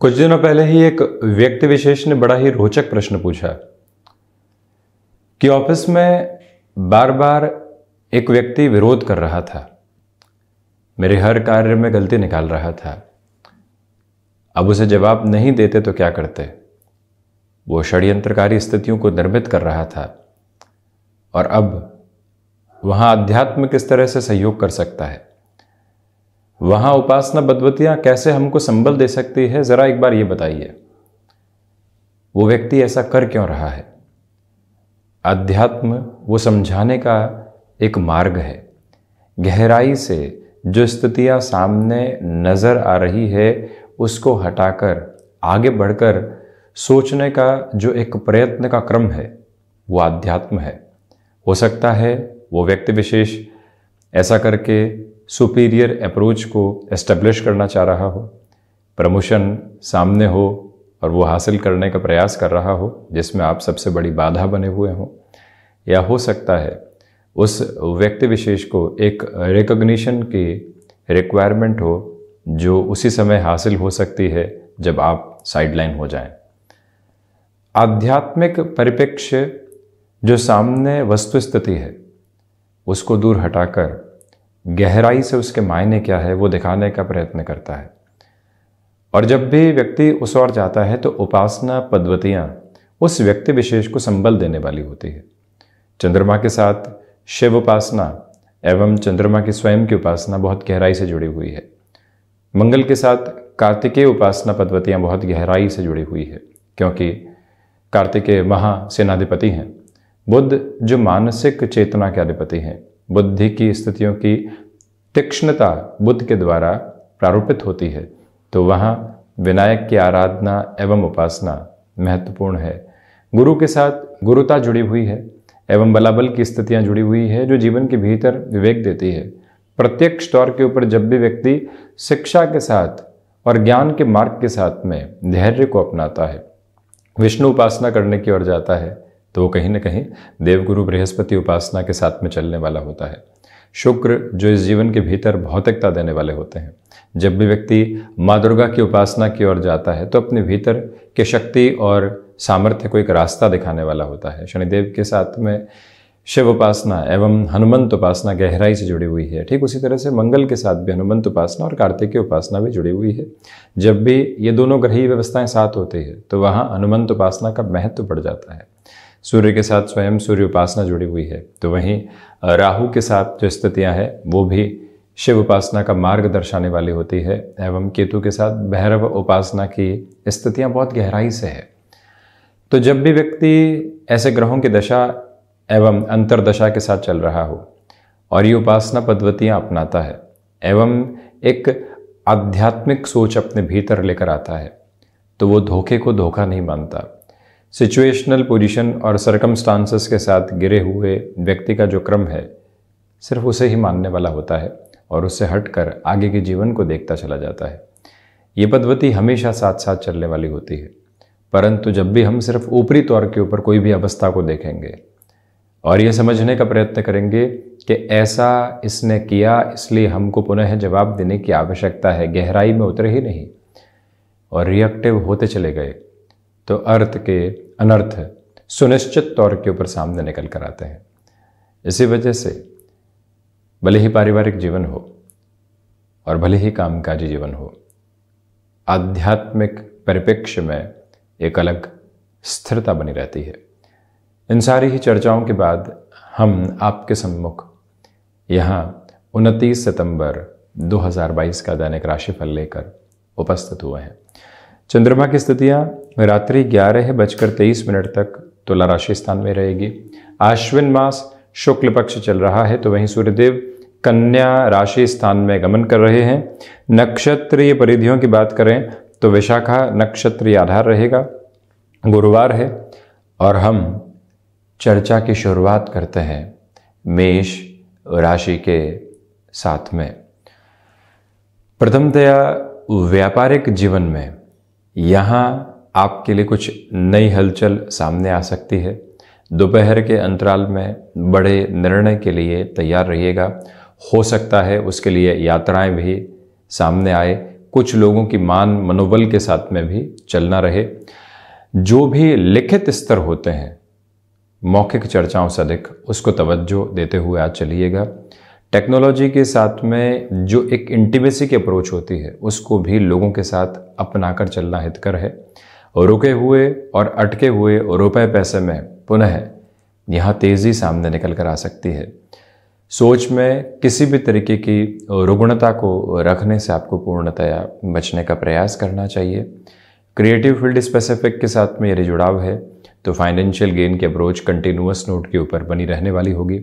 कुछ दिनों पहले ही एक व्यक्ति विशेष ने बड़ा ही रोचक प्रश्न पूछा कि ऑफिस में बार बार एक व्यक्ति विरोध कर रहा था, मेरे हर कार्य में गलती निकाल रहा था। अब उसे जवाब नहीं देते तो क्या करते? वो षड्यंत्रकारी स्थितियों को निर्मित कर रहा था और अब वहां अध्यात्म किस तरह से सहयोग कर सकता है, वहां उपासना पद्धतियां कैसे हमको संबल दे सकती है, जरा एक बार ये बताइए। वो व्यक्ति ऐसा कर क्यों रहा है? अध्यात्म वो समझाने का एक मार्ग है। गहराई से जो स्थितियां सामने नजर आ रही है उसको हटाकर आगे बढ़कर सोचने का जो एक प्रयत्न का क्रम है वो अध्यात्म है। हो सकता है वो व्यक्ति विशेष ऐसा करके सुपीरियर अप्रोच को एस्टेब्लिश करना चाह रहा हो, प्रमोशन सामने हो और वो हासिल करने का प्रयास कर रहा हो जिसमें आप सबसे बड़ी बाधा बने हुए हों, या हो सकता है उस व्यक्ति विशेष को एक रिकॉग्निशन की रिक्वायरमेंट हो जो उसी समय हासिल हो सकती है जब आप साइडलाइन हो जाएं। आध्यात्मिक परिप्रेक्ष्य जो सामने वस्तु स्थिति है उसको दूर हटाकर गहराई से उसके मायने क्या है वो दिखाने का प्रयत्न करता है। और जब भी व्यक्ति उस ओर जाता है तो उपासना पद्धतियां उस व्यक्ति विशेष को संबल देने वाली होती है। चंद्रमा के साथ शिव उपासना एवं चंद्रमा की स्वयं की उपासना बहुत गहराई से जुड़ी हुई है। मंगल के साथ कार्तिकेय उपासना पद्धतियां बहुत गहराई से जुड़ी हुई है, क्योंकि कार्तिकेय महासेनाधिपति हैं। बुध जो मानसिक चेतना के अधिपति हैं, बुद्धि की स्थितियों की तीक्ष्णता बुद्ध के द्वारा प्रारूपित होती है, तो वहाँ विनायक की आराधना एवं उपासना महत्वपूर्ण है। गुरु के साथ गुरुता जुड़ी हुई है एवं बलाबल की स्थितियां जुड़ी हुई है जो जीवन के भीतर विवेक देती है। प्रत्यक्ष तौर के ऊपर जब भी व्यक्ति शिक्षा के साथ और ज्ञान के मार्ग के साथ में धैर्य को अपनाता है, विष्णु उपासना करने की ओर जाता है, तो वो कहीं ना कहीं देवगुरु बृहस्पति उपासना के साथ में चलने वाला होता है। शुक्र जो इस जीवन के भीतर भौतिकता देने वाले होते हैं। जब भी व्यक्ति माँ दुर्गा की उपासना की ओर जाता है तो अपने भीतर के शक्ति और सामर्थ्य को एक रास्ता दिखाने वाला होता है। शनिदेव के साथ में शिव उपासना एवं हनुमंत उपासना गहराई से जुड़ी हुई है। ठीक उसी तरह से मंगल के साथ भी हनुमंत उपासना और कार्तिकेय उपासना भी जुड़ी हुई है। जब भी ये दोनों ग्रही व्यवस्थाएं साथ होती है तो वहाँ हनुमंत उपासना का महत्व बढ़ जाता है। सूर्य के साथ स्वयं सूर्य उपासना जुड़ी हुई है, तो वहीं राहु के साथ जो स्थितियां हैं वो भी शिव उपासना का मार्ग दर्शाने वाली होती है, एवं केतु के साथ भैरव उपासना की स्थितियां बहुत गहराई से है। तो जब भी व्यक्ति ऐसे ग्रहों की दशा एवं अंतरदशा के साथ चल रहा हो और ये उपासना पद्धतियां अपनाता है एवं एक आध्यात्मिक सोच अपने भीतर लेकर आता है, तो वो धोखे को धोखा नहीं मानता। सिचुएशनल पोजीशन और सरकमस्टांसेस के साथ गिरे हुए व्यक्ति का जो क्रम है सिर्फ उसे ही मानने वाला होता है और उससे हटकर आगे के जीवन को देखता चला जाता है। ये पद्धति हमेशा साथ साथ चलने वाली होती है, परंतु जब भी हम सिर्फ ऊपरी तौर के ऊपर कोई भी अवस्था को देखेंगे और ये समझने का प्रयत्न करेंगे कि ऐसा इसने किया इसलिए हमको पुनः जवाब देने की आवश्यकता है, गहराई में उतरे ही नहीं और रिएक्टिव होते चले गए, तो अर्थ के अनर्थ सुनिश्चित तौर के ऊपर सामने निकल कर आते हैं। इसी वजह से भले ही पारिवारिक जीवन हो और भले ही कामकाजी जीवन हो, आध्यात्मिक परिप्रेक्ष्य में एक अलग स्थिरता बनी रहती है। इन सारी ही चर्चाओं के बाद हम आपके सम्मुख यहाँ 29 सितंबर 2022 का दैनिक राशिफल लेकर उपस्थित हुए हैं। चंद्रमा की स्थितियां रात्रि 11:23 तक तुला राशि स्थान में रहेगी। आश्विन मास शुक्ल पक्ष चल रहा है, तो वहीं सूर्यदेव कन्या राशि स्थान में गमन कर रहे हैं। नक्षत्रीय परिधियों की बात करें तो विशाखा नक्षत्रीय आधार रहेगा। गुरुवार है और हम चर्चा की शुरुआत करते हैं मेष राशि के साथ में। प्रथमतया व्यापारिक जीवन में यहाँ आपके लिए कुछ नई हलचल सामने आ सकती है। दोपहर के अंतराल में बड़े निर्णय के लिए तैयार रहिएगा। हो सकता है उसके लिए यात्राएं भी सामने आए। कुछ लोगों की मान मनोबल के साथ में भी चलना रहे। जो भी लिखित स्तर होते हैं मौखिक चर्चाओं से अधिक उसको तवज्जो देते हुए आज चलिएगा। टेक्नोलॉजी के साथ में जो एक इंटीमेसी की अप्रोच होती है उसको भी लोगों के साथ अपनाकर चलना हितकर है। रुके हुए और अटके हुए रुपए पैसे में पुनः यहाँ तेज़ी सामने निकल कर आ सकती है। सोच में किसी भी तरीके की रुग्णता को रखने से आपको पूर्णतया बचने का प्रयास करना चाहिए। क्रिएटिव फील्ड स्पेसिफिक के साथ में यदि जुड़ाव है तो फाइनेंशियल गेन की अप्रोच कंटिन्यूअस नोट के ऊपर बनी रहने वाली होगी।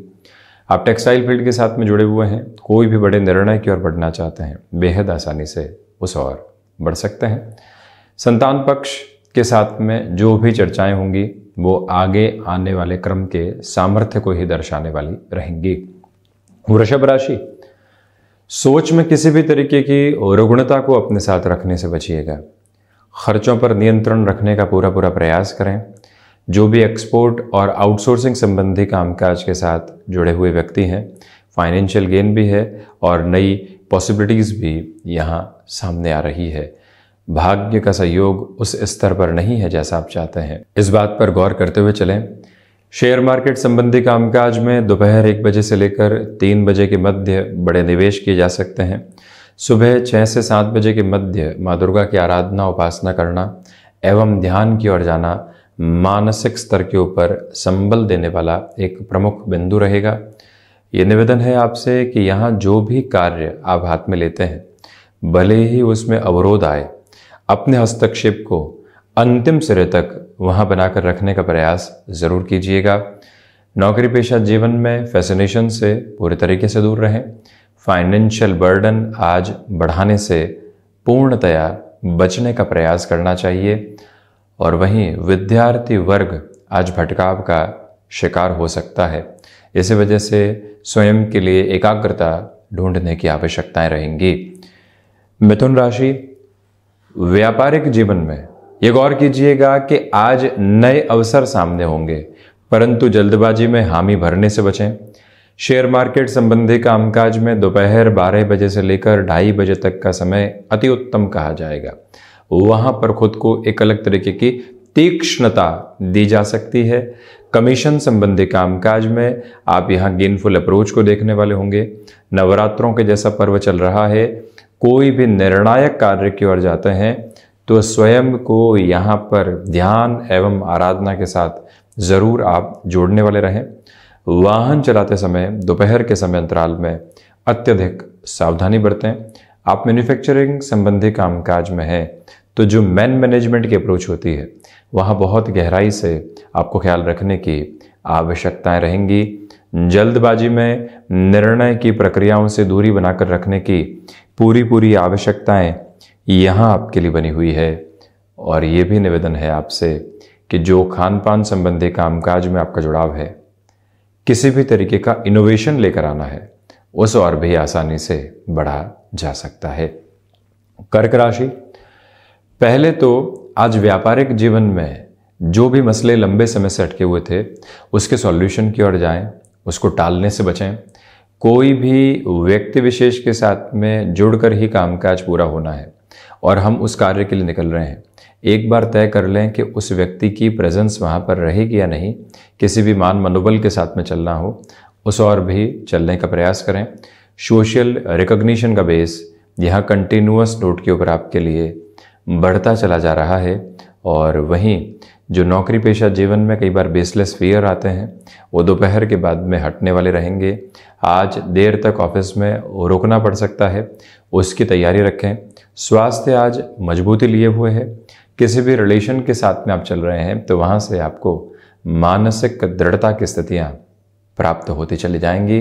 आप टेक्सटाइल फील्ड के साथ में जुड़े हुए हैं, कोई भी बड़े निर्णय की ओर बढ़ना चाहते हैं, बेहद आसानी से उस ओर बढ़ सकते हैं। संतान पक्ष के साथ में जो भी चर्चाएं होंगी वो आगे आने वाले क्रम के सामर्थ्य को ही दर्शाने वाली रहेंगी। वृषभ राशि, सोच में किसी भी तरीके की रुग्णता को अपने साथ रखने से बचिएगा। खर्चों पर नियंत्रण रखने का पूरा प्रयास करें। जो भी एक्सपोर्ट और आउटसोर्सिंग संबंधी कामकाज के साथ जुड़े हुए व्यक्ति हैं, फाइनेंशियल गेन भी है और नई पॉसिबिलिटीज़ भी यहाँ सामने आ रही है। भाग्य का सहयोग उस स्तर पर नहीं है जैसा आप चाहते हैं, इस बात पर गौर करते हुए चलें। शेयर मार्केट संबंधी कामकाज में दोपहर 1 बजे से लेकर 3 बजे के मध्य बड़े निवेश किए जा सकते हैं। सुबह 6 से 7 बजे के मध्य माँ दुर्गा की आराधना उपासना करना एवं ध्यान की ओर जाना मानसिक स्तर के ऊपर संबल देने वाला एक प्रमुख बिंदु रहेगा। ये निवेदन है आपसे कि यहाँ जो भी कार्य आप हाथ में लेते हैं, भले ही उसमें अवरोध आए, अपने हस्तक्षेप को अंतिम सिरे तक वहाँ बनाकर रखने का प्रयास ज़रूर कीजिएगा। नौकरी पेशा जीवन में फैसिनेशन से पूरे तरीके से दूर रहें। फाइनेंशियल बर्डन आज बढ़ाने से पूर्णतया बचने का प्रयास करना चाहिए। और वहीं विद्यार्थी वर्ग आज भटकाव का शिकार हो सकता है। इसी वजह से स्वयं के लिए एकाग्रता ढूंढने की आवश्यकताएं रहेंगी। मिथुन राशि, व्यापारिक जीवन में ये गौर कीजिएगा कि आज नए अवसर सामने होंगे, परंतु जल्दबाजी में हामी भरने से बचें। शेयर मार्केट संबंधी कामकाज में दोपहर 12 बजे से लेकर 2:30 बजे तक का समय अति उत्तम कहा जाएगा। वहां पर खुद को एक अलग तरीके की तीक्ष्णता दी जा सकती है। कमीशन संबंधी कामकाज में आप यहाँ गेनफुल अप्रोच को देखने वाले होंगे। नवरात्रों के जैसा पर्व चल रहा है, कोई भी निर्णायक कार्य की ओर जाते हैं तो स्वयं को यहाँ पर ध्यान एवं आराधना के साथ ज़रूर आप जोड़ने वाले रहें। वाहन चलाते समय दोपहर के समय अंतराल में अत्यधिक सावधानी बरतें। आप मैन्युफैक्चरिंग संबंधी कामकाज में हैं तो जो मैनेजमेंट की अप्रोच होती है वहाँ बहुत गहराई से आपको ख्याल रखने की आवश्यकताएं रहेंगी। जल्दबाजी में निर्णय की प्रक्रियाओं से दूरी बनाकर रखने की पूरी आवश्यकताएं यहाँ आपके लिए बनी हुई है। और ये भी निवेदन है आपसे कि जो खान पान संबंधी कामकाज में आपका जुड़ाव है, किसी भी तरीके का इनोवेशन लेकर आना है, उस और भी आसानी से बढ़ा जा सकता है। कर्क राशि, पहले तो आज व्यापारिक जीवन में जो भी मसले लंबे समय से अटके हुए थे उसके सॉल्यूशन की ओर जाएं, उसको टालने से बचें। कोई भी व्यक्ति विशेष के साथ में जुड़कर ही कामकाज पूरा होना है और हम उस कार्य के लिए निकल रहे हैं। एक बार तय कर लें कि उस व्यक्ति की प्रेजेंस वहाँ पर रहेगी या नहीं। किसी भी मान मनोबल के साथ में चलना हो उस और भी चलने का प्रयास करें। सोशल रिकॉग्निशन का बेस यहाँ कंटिन्यूअस नोट के ऊपर आपके लिए बढ़ता चला जा रहा है। और वहीं जो नौकरी पेशा जीवन में कई बार बेसलेस फियर आते हैं वो दोपहर के बाद में हटने वाले रहेंगे। आज देर तक ऑफिस में रुकना पड़ सकता है, उसकी तैयारी रखें। स्वास्थ्य आज मजबूती लिए हुए है। किसी भी रिलेशन के साथ में आप चल रहे हैं तो वहाँ से आपको मानसिक दृढ़ता की स्थितियाँ प्राप्त होती चली जाएंगी।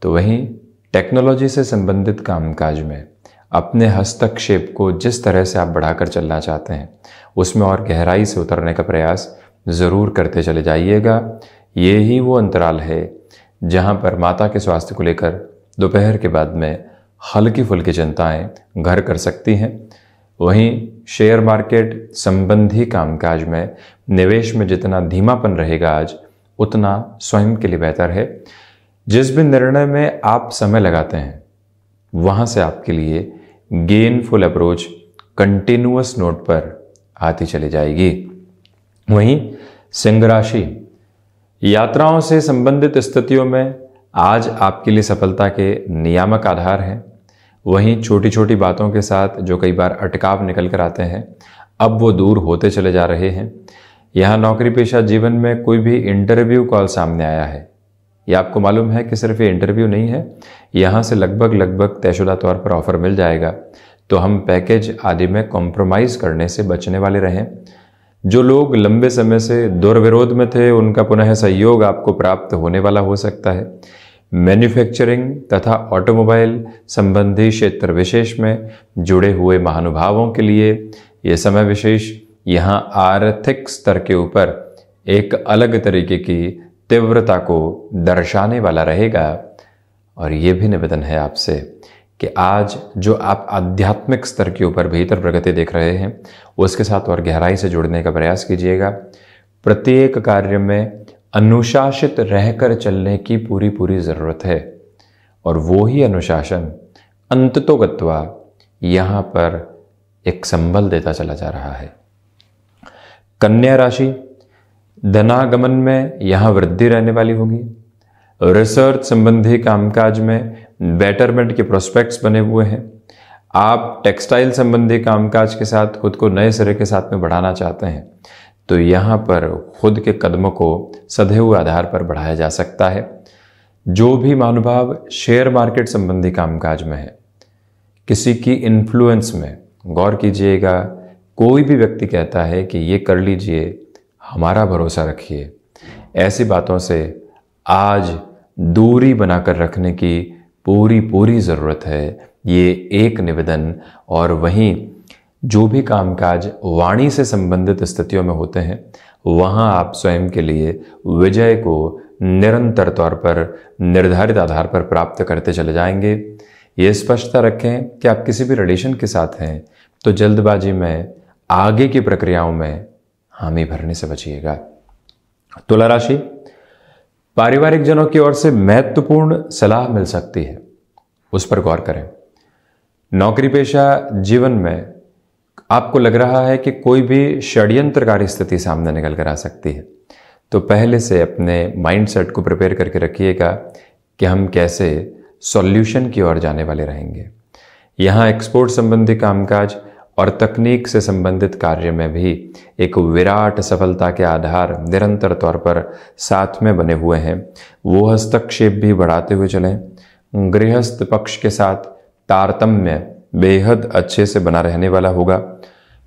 तो वहीं टेक्नोलॉजी से संबंधित कामकाज में अपने हस्तक्षेप को जिस तरह से आप बढ़ाकर चलना चाहते हैं उसमें और गहराई से उतरने का प्रयास ज़रूर करते चले जाइएगा। ये ही वो अंतराल है जहाँ पर माता के स्वास्थ्य को लेकर दोपहर के बाद में हल्की फुल्की चिंताएं घर कर सकती हैं। वहीं शेयर मार्केट संबंधी कामकाज में निवेश में जितना धीमापन रहेगा आज उतना स्वयं के लिए बेहतर है। जिस भी निर्णय में आप समय लगाते हैं वहाँ से आपके लिए गेनफुल अप्रोच कंटिन्यूअस नोट पर आती चली जाएगी। वहीं सिंह राशि, यात्राओं से संबंधित स्थितियों में आज आपके लिए सफलता के नियामक आधार हैं। वहीं छोटी छोटी बातों के साथ जो कई बार अटकाव निकल कर आते हैं, अब वो दूर होते चले जा रहे हैं। यहाँ नौकरी पेशा जीवन में कोई भी इंटरव्यू कॉल सामने आया है, या आपको मालूम है कि सिर्फ ये इंटरव्यू नहीं है, यहाँ से लगभग तयशुदा तौर पर ऑफर मिल जाएगा, तो हम पैकेज आदि में कॉम्प्रोमाइज़ करने से बचने वाले रहें। जो लोग लंबे समय से दुर्विरोध में थे, उनका पुनः सहयोग आपको प्राप्त होने वाला हो सकता है। मैन्युफैक्चरिंग तथा ऑटोमोबाइल संबंधी क्षेत्र विशेष में जुड़े हुए महानुभावों के लिए ये समय विशेष यहाँ आर्थिक स्तर के ऊपर एक अलग तरीके की तीव्रता को दर्शाने वाला रहेगा। और ये भी निवेदन है आपसे कि आज जो आप आध्यात्मिक स्तर के ऊपर भीतर प्रगति देख रहे हैं, उसके साथ और गहराई से जुड़ने का प्रयास कीजिएगा। प्रत्येक कार्य में अनुशासित रहकर चलने की पूरी ज़रूरत है, और वो ही अनुशासन अंततोगत्वा यहाँ पर एक संबल देता चला जा रहा है। कन्या राशि, धनागमन में यहाँ वृद्धि रहने वाली होगी। रिसर्च संबंधी कामकाज में बेटरमेंट के प्रोस्पेक्ट्स बने हुए हैं। आप टेक्सटाइल संबंधी कामकाज के साथ खुद को नए सिरे के साथ में बढ़ाना चाहते हैं, तो यहाँ पर खुद के कदमों को सधे हुए आधार पर बढ़ाया जा सकता है। जो भी महानुभाव शेयर मार्केट संबंधी कामकाज में है, किसी की इन्फ्लुएंस में गौर कीजिएगा। कोई भी व्यक्ति कहता है कि ये कर लीजिए, हमारा भरोसा रखिए, ऐसी बातों से आज दूरी बनाकर रखने की पूरी ज़रूरत है। ये एक निवेदन। और वहीं जो भी कामकाज वाणी से संबंधित स्थितियों में होते हैं, वहाँ आप स्वयं के लिए विजय को निरंतर तौर पर निर्धारित आधार पर प्राप्त करते चले जाएंगे। ये स्पष्टता रखें कि आप किसी भी रिलेशन के साथ हैं तो जल्दबाजी में आगे की प्रक्रियाओं में हामी भरने से बचिएगा। तुला राशि, पारिवारिक जनों की ओर से महत्वपूर्ण सलाह मिल सकती है, उस पर गौर करें। नौकरी पेशा जीवन में आपको लग रहा है कि कोई भी षड्यंत्रकारी स्थिति सामने निकल कर आ सकती है, तो पहले से अपने माइंडसेट को प्रिपेयर करके रखिएगा कि हम कैसे सॉल्यूशन की ओर जाने वाले रहेंगे। यहाँ एक्सपोर्ट संबंधी कामकाज और तकनीक से संबंधित कार्य में भी एक विराट सफलता के आधार निरंतर तौर पर साथ में बने हुए हैं। वो हस्तक्षेप भी बढ़ाते हुए चलें। गृहस्थ पक्ष के साथ तारतम्य बेहद अच्छे से बना रहने वाला होगा।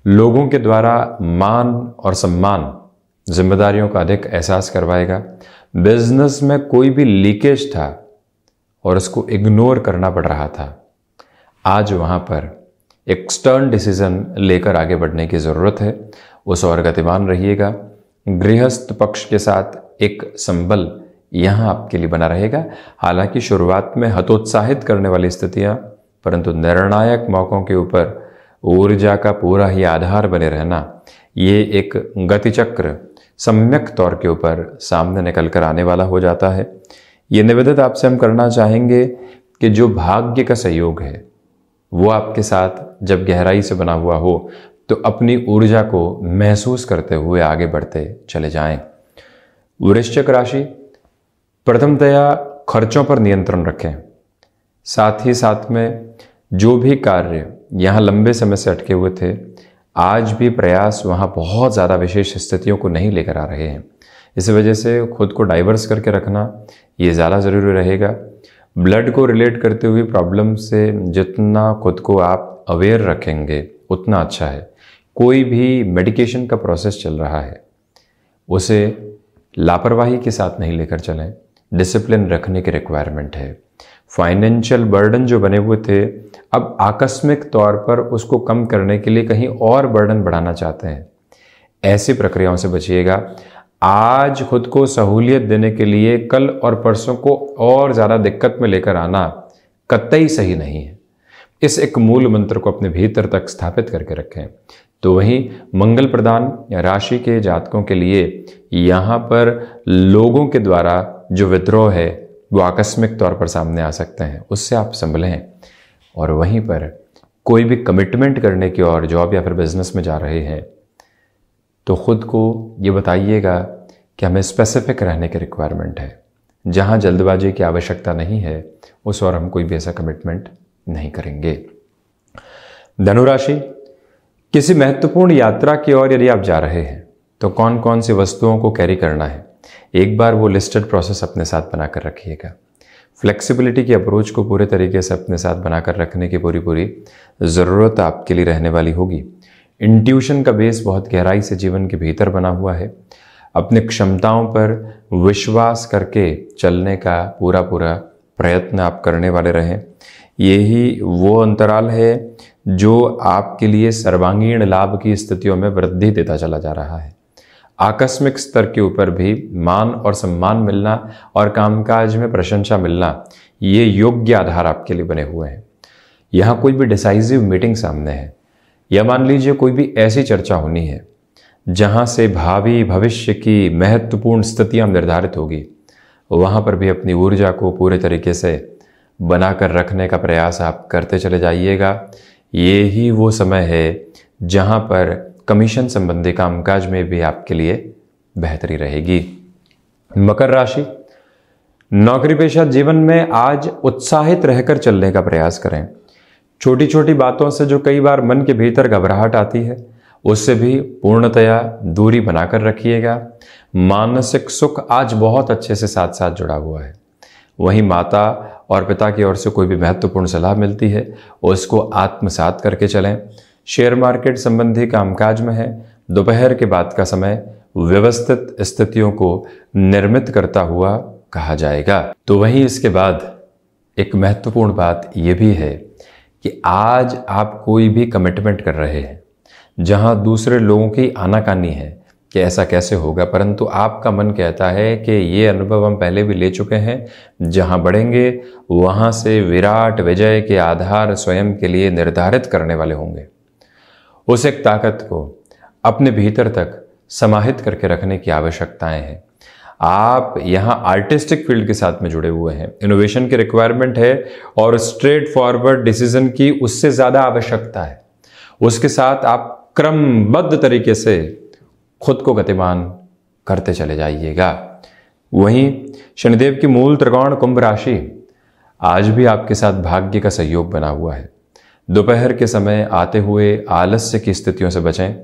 लोगों के द्वारा मान और सम्मान जिम्मेदारियों का अधिक एहसास करवाएगा। बिजनेस में कोई भी लीकेज था और उसको इग्नोर करना पड़ रहा था, आज वहाँ पर एक स्टर्न डिसीजन लेकर आगे बढ़ने की ज़रूरत है। उस और गतिमान रहिएगा। गृहस्थ पक्ष के साथ एक संबल यहाँ आपके लिए बना रहेगा। हालांकि शुरुआत में हतोत्साहित करने वाली स्थितियाँ, परंतु निर्णायक मौकों के ऊपर ऊर्जा का पूरा ही आधार बने रहना, ये एक गतिचक्र सम्यक तौर के ऊपर सामने निकल कर आने वाला हो जाता है। ये निवेदन आपसे हम करना चाहेंगे कि जो भाग्य का सहयोग है वो आपके साथ जब गहराई से बना हुआ हो, तो अपनी ऊर्जा को महसूस करते हुए आगे बढ़ते चले जाएं। वृश्चिक राशि, प्रथमतया खर्चों पर नियंत्रण रखें। साथ ही साथ में जो भी कार्य यहाँ लंबे समय से अटके हुए थे, आज भी प्रयास वहाँ बहुत ज़्यादा विशेष स्थितियों को नहीं लेकर आ रहे हैं। इस वजह से खुद को डाइवर्स करके रखना ये ज़्यादा ज़रूरी रहेगा। ब्लड को रिलेट करते हुए प्रॉब्लम से जितना खुद को आप अवेयर रखेंगे उतना अच्छा है। कोई भी मेडिकेशन का प्रोसेस चल रहा है, उसे लापरवाही के साथ नहीं लेकर चलें। डिसिप्लिन रखने की रिक्वायरमेंट है। फाइनेंशियल बर्डन जो बने हुए थे, अब आकस्मिक तौर पर उसको कम करने के लिए कहीं और बर्डन बढ़ाना चाहते हैं। ऐसी प्रक्रियाओं से बचिएगा। आज खुद को सहूलियत देने के लिए कल और परसों को और ज़्यादा दिक्कत में लेकर आना कतई सही नहीं है। इस एक मूल मंत्र को अपने भीतर तक स्थापित करके रखें। तो वहीं मंगल प्रदान राशि के जातकों के लिए यहाँ पर लोगों के द्वारा जो विद्रोह है वो आकस्मिक तौर पर सामने आ सकते हैं, उससे आप संभलें। और वहीं पर कोई भी कमिटमेंट करने की और जॉब या फिर बिजनेस में जा रहे हैं तो खुद को ये बताइएगा कि हमें स्पेसिफिक रहने की रिक्वायरमेंट है। जहाँ जल्दबाजी की आवश्यकता नहीं है उस और हम कोई भी ऐसा कमिटमेंट नहीं करेंगे। धनुराशि, किसी महत्वपूर्ण यात्रा की ओर यदि आप जा रहे हैं तो कौन कौन सी वस्तुओं को कैरी करना है, एक बार वो लिस्टेड प्रोसेस अपने साथ बनाकर रखिएगा। फ्लेक्सिबिलिटी की अप्रोच को पूरे तरीके से अपने साथ बनाकर रखने की पूरी ज़रूरत आपके लिए रहने वाली होगी। इंट्यूशन का बेस बहुत गहराई से जीवन के भीतर बना हुआ है। अपनी क्षमताओं पर विश्वास करके चलने का पूरा प्रयत्न आप करने वाले रहें। यही वो अंतराल है जो आपके लिए सर्वांगीण लाभ की स्थितियों में वृद्धि देता चला जा रहा है। आकस्मिक स्तर के ऊपर भी मान और सम्मान मिलना और कामकाज में प्रशंसा मिलना, ये योग्य आधार आपके लिए बने हुए हैं। यहाँ कोई भी डिसाइसिव मीटिंग सामने है या मान लीजिए कोई भी ऐसी चर्चा होनी है जहाँ से भावी भविष्य की महत्वपूर्ण स्थितियाँ निर्धारित होगी, वहाँ पर भी अपनी ऊर्जा को पूरे तरीके से बनाकर रखने का प्रयास आप करते चले जाइएगा। ये ही वो समय है जहाँ पर कमीशन संबंधी कामकाज में भी आपके लिए बेहतरी रहेगी। मकर राशि, नौकरी पेशा जीवन में आज उत्साहित रहकर चलने का प्रयास करें। छोटी छोटी बातों से जो कई बार मन के भीतर घबराहट आती है उससे भी पूर्णतया दूरी बनाकर रखिएगा। मानसिक सुख आज बहुत अच्छे से साथ साथ जुड़ा हुआ है। वहीं माता और पिता की ओर से कोई भी महत्वपूर्ण सलाह मिलती है उसको आत्मसात करके चलें। शेयर मार्केट संबंधी कामकाज में है। दोपहर के बाद का समय व्यवस्थित स्थितियों को निर्मित करता हुआ कहा जाएगा। तो वहीं इसके बाद एक महत्वपूर्ण बात यह भी है कि आज आप कोई भी कमिटमेंट कर रहे हैं जहां दूसरे लोगों की आनाकानी है कि ऐसा कैसे होगा, परंतु आपका मन कहता है कि ये अनुभव हम पहले भी ले चुके हैं। जहां बढ़ेंगे वहां से विराट विजय के आधार स्वयं के लिए निर्धारित करने वाले होंगे। उस एक ताकत को अपने भीतर तक समाहित करके रखने की आवश्यकताएं हैं। आप यहाँ आर्टिस्टिक फील्ड के साथ में जुड़े हुए हैं, इनोवेशन की रिक्वायरमेंट है और स्ट्रेट फॉरवर्ड डिसीजन की उससे ज़्यादा आवश्यकता है। उसके साथ आप क्रमबद्ध तरीके से खुद को गतिमान करते चले जाइएगा। वहीं शनिदेव की मूल त्रिकोण कुंभ राशि, आज भी आपके साथ भाग्य का सहयोग बना हुआ है। दोपहर के समय आते हुए आलस्य की स्थितियों से बचें।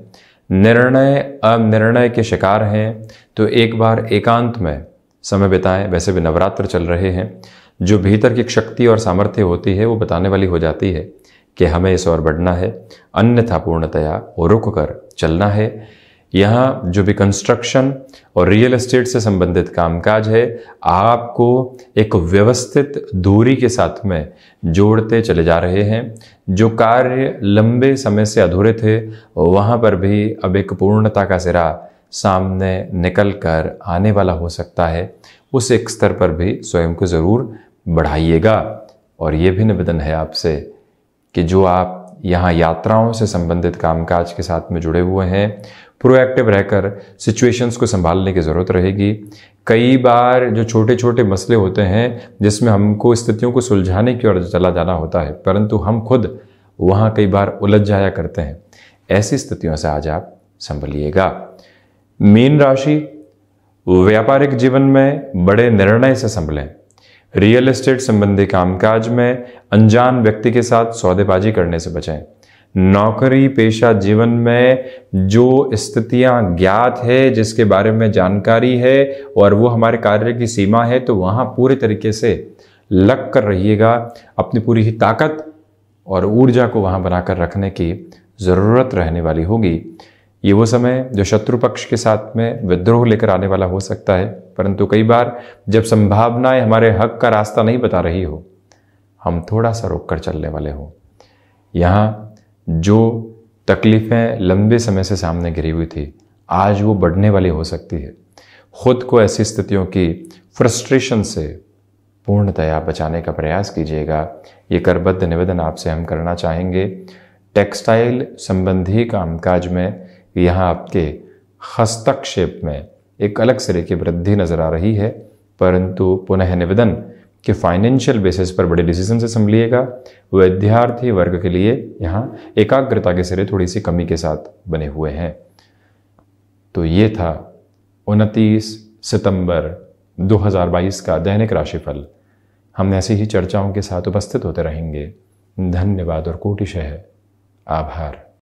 निर्णय अनिर्णय के शिकार हैं तो एक बार एकांत में समय बिताएं। वैसे भी नवरात्र चल रहे हैं, जो भीतर की शक्ति और सामर्थ्य होती है वो बताने वाली हो जाती है कि हमें इस ओर बढ़ना है, अन्यथा पूर्णतया रुक कर चलना है। यहाँ जो भी कंस्ट्रक्शन और रियल एस्टेट से संबंधित कामकाज है, आपको एक व्यवस्थित दूरी के साथ में जोड़ते चले जा रहे हैं। जो कार्य लंबे समय से अधूरे थे वहाँ पर भी अब एक पूर्णता का सिरा सामने निकल कर आने वाला हो सकता है। उस एक स्तर पर भी स्वयं को ज़रूर बढ़ाइएगा। और ये भी निवेदन है आपसे कि जो आप यहाँ यात्राओं से संबंधित कामकाज के साथ में जुड़े हुए हैं, प्रोएक्टिव रहकर सिचुएशंस को संभालने की ज़रूरत रहेगी। कई बार जो छोटे छोटे मसले होते हैं जिसमें हमको स्थितियों को सुलझाने की ओर चला जाना होता है, परंतु हम खुद वहाँ कई बार उलझ जाया करते हैं। ऐसी स्थितियों से आज आप संभलिएगा। मीन राशि, व्यापारिक जीवन में बड़े निर्णय से संभलें। रियल एस्टेट संबंधी कामकाज में अनजान व्यक्ति के साथ सौदेबाजी करने से बचें। नौकरी पेशा जीवन में जो स्थितियां ज्ञात है, जिसके बारे में जानकारी है और वो हमारे कार्य की सीमा है, तो वहाँ पूरे तरीके से लग कर रहिएगा। अपनी पूरी ही ताकत और ऊर्जा को वहाँ बनाकर रखने की ज़रूरत रहने वाली होगी। ये वो समय जो शत्रु पक्ष के साथ में विद्रोह लेकर आने वाला हो सकता है, परंतु कई बार जब संभावनाएं हमारे हक का रास्ता नहीं बता रही हो, हम थोड़ा सा रोक कर चलने वाले हों। यहाँ जो तकलीफ़ें लंबे समय से सामने घिरी हुई थी, आज वो बढ़ने वाली हो सकती है। खुद को ऐसी स्थितियों की फ्रस्ट्रेशन से पूर्णतया बचाने का प्रयास कीजिएगा। ये करबद्ध निवेदन आपसे हम करना चाहेंगे। टेक्सटाइल संबंधी कामकाज में यहाँ आपके हस्तक्षेप में एक अलग सिरे की वृद्धि नजर आ रही है, परंतु पुनः निवेदन कि फाइनेंशियल बेसिस पर बड़े डिसीजन से संभलिएगा। विद्यार्थी वर्ग के लिए यहाँ एकाग्रता के सिरे थोड़ी सी कमी के साथ बने हुए हैं। तो ये था 29 सितंबर 2022 का दैनिक राशिफल। हम ऐसी ही चर्चाओं के साथ उपस्थित होते रहेंगे। धन्यवाद और कोटिशः आभार।